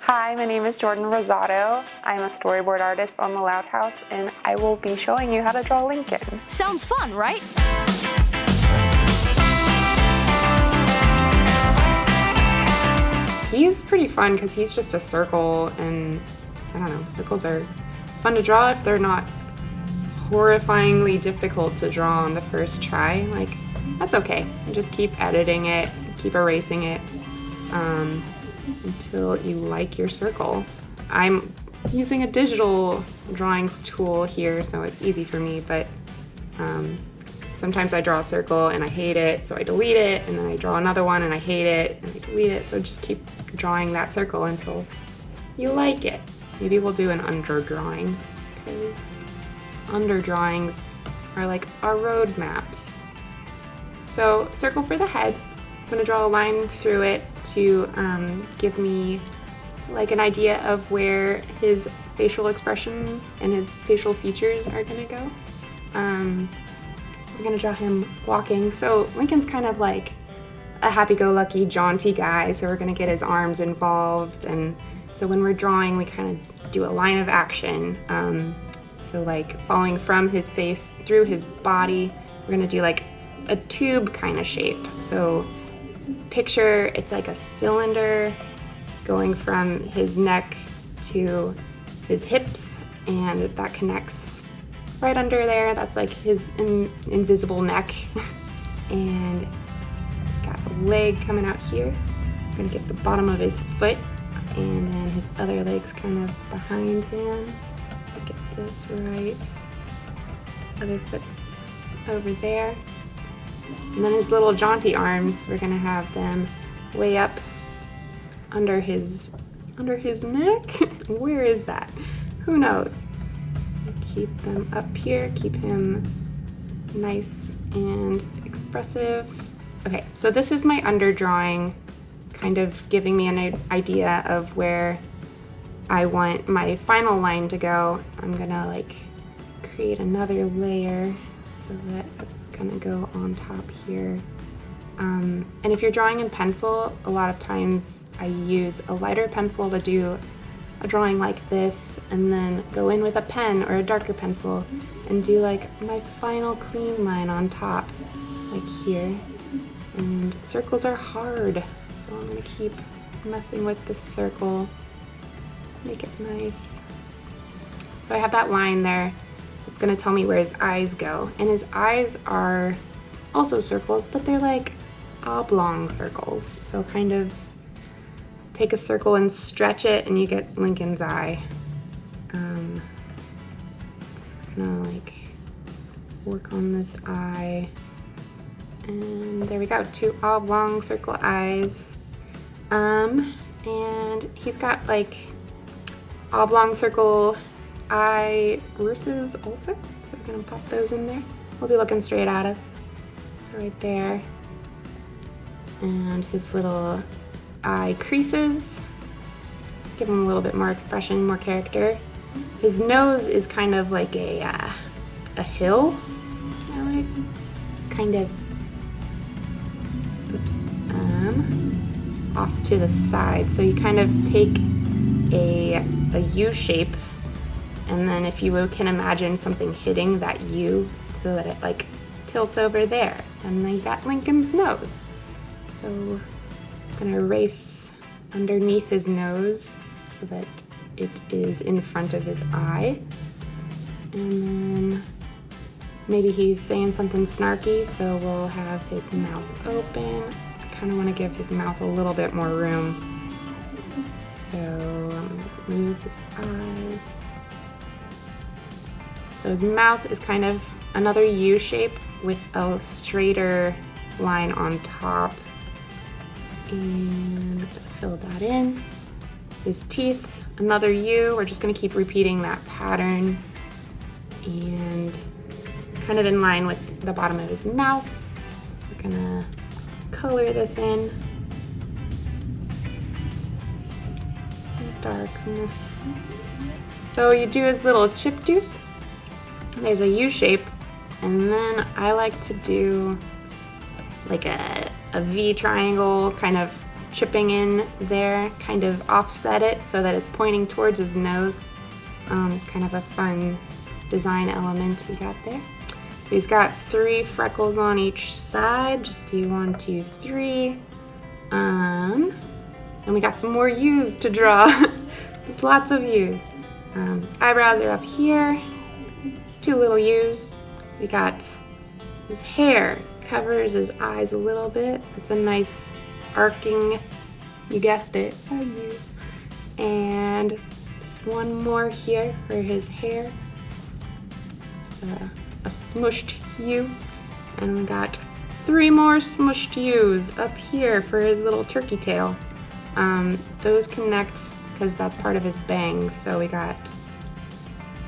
Hi, my name is Jordan Rosato. I'm a storyboard artist on the Loud House, and I will be showing you how to draw Lincoln. Sounds fun, right? He's pretty fun because he's just a circle, and I don't know, circles are fun to draw if they're not horrifyingly difficult to draw on the first try. Like, that's okay. You just keep editing it, keep erasing it until you like your circle. I'm using a digital drawings tool here, so it's easy for me, but sometimes I draw a circle and I hate it, so I delete it, and then I draw another one and I hate it, and I delete it, so just keep drawing that circle until you like it. Maybe we'll do an underdrawing, because underdrawings are like our road maps. So circle for the head. I'm gonna draw a line through it to give me like an idea of where his facial expression and his facial features are gonna go. We're gonna draw him walking. So Lincoln's kind of like a happy-go-lucky, jaunty guy, so we're gonna get his arms involved, and so when we're drawing, we kind of do a line of action. So like following from his face through his body, we're gonna do like a tube kind of shape. So picture it's like a cylinder going from his neck to his hips, and that connects right under there. That's like his invisible neck. And got a leg coming out here. I'm gonna get the bottom of his foot, and then his other leg's kind of behind him. Get this right. Other foot's over there. And then his little jaunty arms, we're gonna have them way up under his neck. Where is that? Who knows? Keep them up here, keep him nice and expressive. Okay, so this is my underdrawing, kind of giving me an idea of where I want my final line to go. I'm gonna like create another layer so that it's gonna go on top here. And if you're drawing in pencil, a lot of times I use a lighter pencil to do a drawing like this, and then go in with a pen or a darker pencil and do like my final clean line on top, like here. And circles are hard, so I'm gonna keep messing with this circle, make it nice. So I have that line there. It's gonna tell me where his eyes go. And his eyes are also circles, but they're like oblong circles. So kind of take a circle and stretch it, and you get Lincoln's eye. So we're gonna like work on this eye. And there we go, 2 oblong circle eyes. And he's got like oblong circle irises also. So we're gonna pop those in there. We'll be looking straight at us. So right there. And his little eye creases. Give him a little bit more expression, more character. His nose is kind of like a hill. I like kind of off to the side. So you kind of take a U shape, and then if you can imagine something hitting that U so that it like tilts over there, and then you got Lincoln's nose. So I'm gonna erase underneath his nose so that it is in front of his eye, and then maybe he's saying something snarky, so we'll have his mouth open. I kind of want to give his mouth a little bit more room. So move his eyes. So his mouth is kind of another U shape with a straighter line on top. And fill that in. His teeth, another U. We're just gonna keep repeating that pattern. And kind of in line with the bottom of his mouth, we're gonna color this in. Darkness. So you do his little chip tooth. There's a U shape, and then I like to do like a V triangle kind of chipping in there, kind of offset it so that it's pointing towards his nose. It's kind of a fun design element he got there. So he's got 3 freckles on each side. Just do 1, 2, 3. And we got some more U's to draw. There's lots of U's. His eyebrows are up here. 2 little U's. We got his hair covers his eyes a little bit. It's a nice arcing, you guessed it, a U. And just 1 more here for his hair. Just a smushed U. And we got 3 more smushed U's up here for his little turkey tail. Those connect because that's part of his bangs. So we got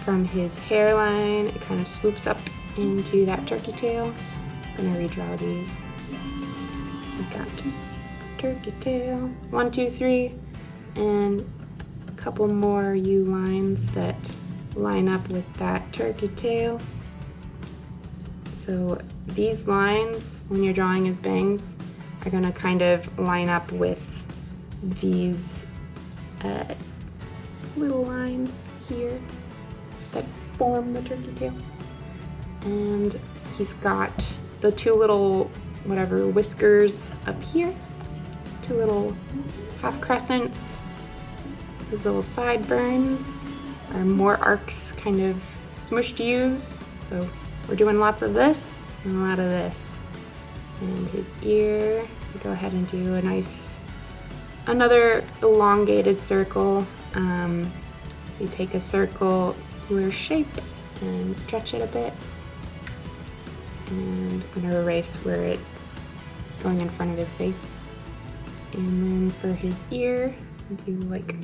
from his hairline, it kind of swoops up into that turkey tail. I'm gonna redraw these. We got turkey tail, 1, 2, 3, and a couple more U lines that line up with that turkey tail. So these lines, when you're drawing his bangs, are gonna kind of line up with these little lines here that form the turkey tail. And he's got the 2 little whatever whiskers up here, 2 little half crescents. His little sideburns are more arcs, kind of smushed U's. So we're doing lots of this and a lot of this. And his ear, we go ahead and do a nice, another elongated circle. So you take a circular shape and stretch it a bit. And I'm gonna erase where it's going in front of his face. And then for his ear, do like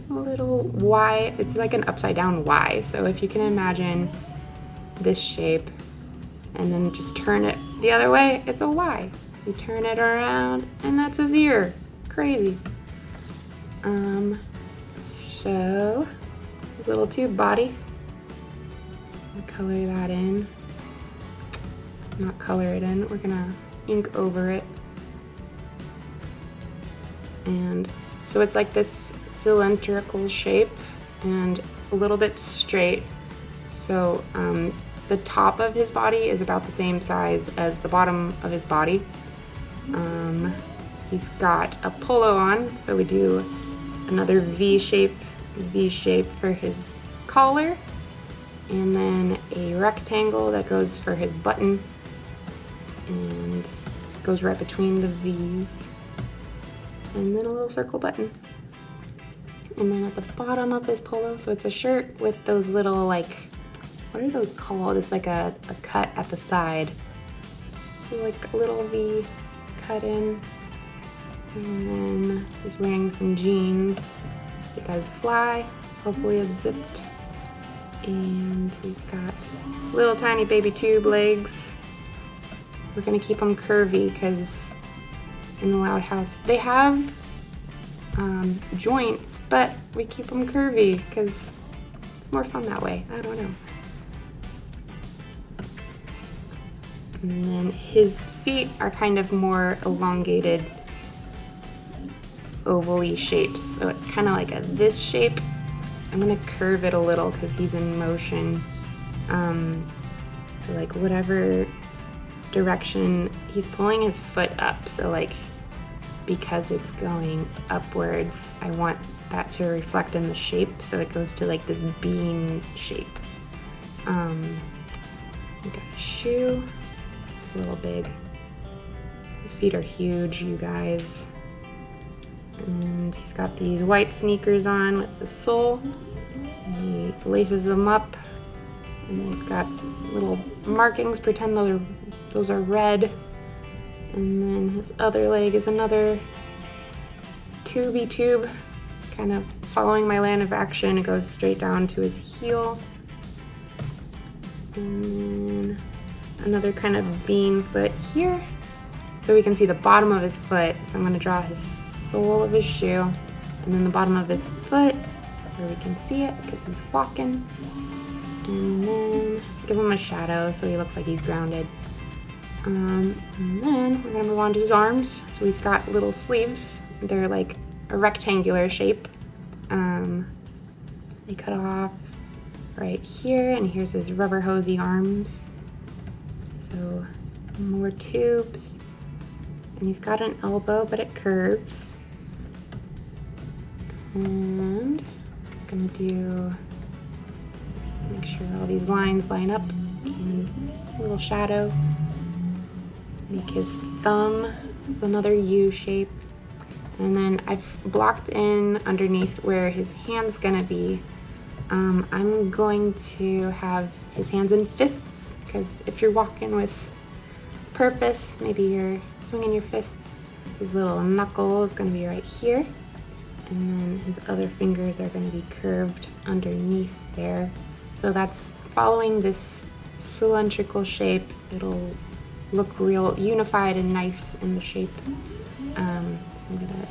a little Y. It's like an upside down Y. So if you can imagine this shape and then just turn it the other way, it's a Y. You turn it around and that's his ear. Crazy. So his little tube body, I'll color that in. Not color it in, we're gonna ink over it. And so it's like this cylindrical shape and a little bit straight. So the top of his body is about the same size as the bottom of his body. He's got a polo on, so we do another V shape for his collar, and then a rectangle that goes for his button and goes right between the V's, and then a little circle button. And then at the bottom of his polo, so it's a shirt with those little, like, what are those called? It's like a cut at the side. So like a little V cut in. And then he's wearing some jeans. He does fly, hopefully it's zipped. And we've got little tiny baby tube legs. We're gonna keep them curvy because in the Loud House they have joints, but we keep them curvy because it's more fun that way. I don't know. And then his feet are kind of more elongated, oval-y shapes. So it's kind of like this shape. I'm gonna curve it a little because he's in motion. So like whatever direction, he's pulling his foot up. So like, because it's going upwards, I want that to reflect in the shape. So it goes to like this bean shape. We got a shoe, a little big. His feet are huge, you guys. And he's got these white sneakers on with the sole. And he laces them up, and they've got little markings, pretend those are red. And then his other leg is another tubey tube, kind of following my line of action. It goes straight down to his heel. And then another kind of bean foot here. So we can see the bottom of his foot. So I'm gonna draw his sole of his shoe, and then the bottom of his foot, where we can see it because he's walking. And then give him a shadow so he looks like he's grounded. And then we're gonna move on to his arms. So he's got little sleeves. They're like a rectangular shape. They cut off right here, and here's his rubber hosey arms. So more tubes. And he's got an elbow, but it curves. And we're gonna make sure all these lines line up, and a little shadow. Make his thumb is another U shape. And then I've blocked in underneath where his hand's gonna be. I'm going to have his hands in fists, because if you're walking with purpose, maybe you're swinging your fists. His little knuckle is gonna be right here. And then his other fingers are gonna be curved underneath there. So that's following this cylindrical shape. It'll look real unified and nice in the shape. So I'm gonna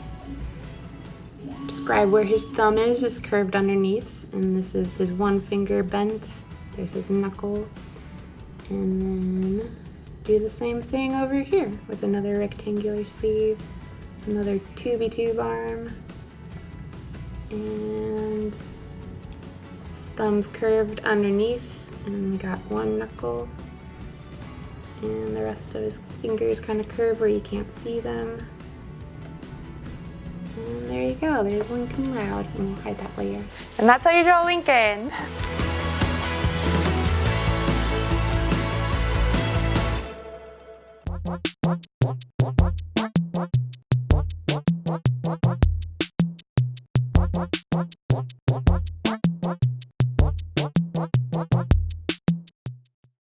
describe where his thumb is. It's curved underneath, and this is his one finger bent. There's his knuckle. And then do the same thing over here with another rectangular sleeve, another tubey tube arm, and his thumb's curved underneath, and we got one knuckle, and the rest of his fingers kind of curve where you can't see them. And there you go, there's Lincoln Loud, and we'll hide that layer. And that's how you draw Lincoln.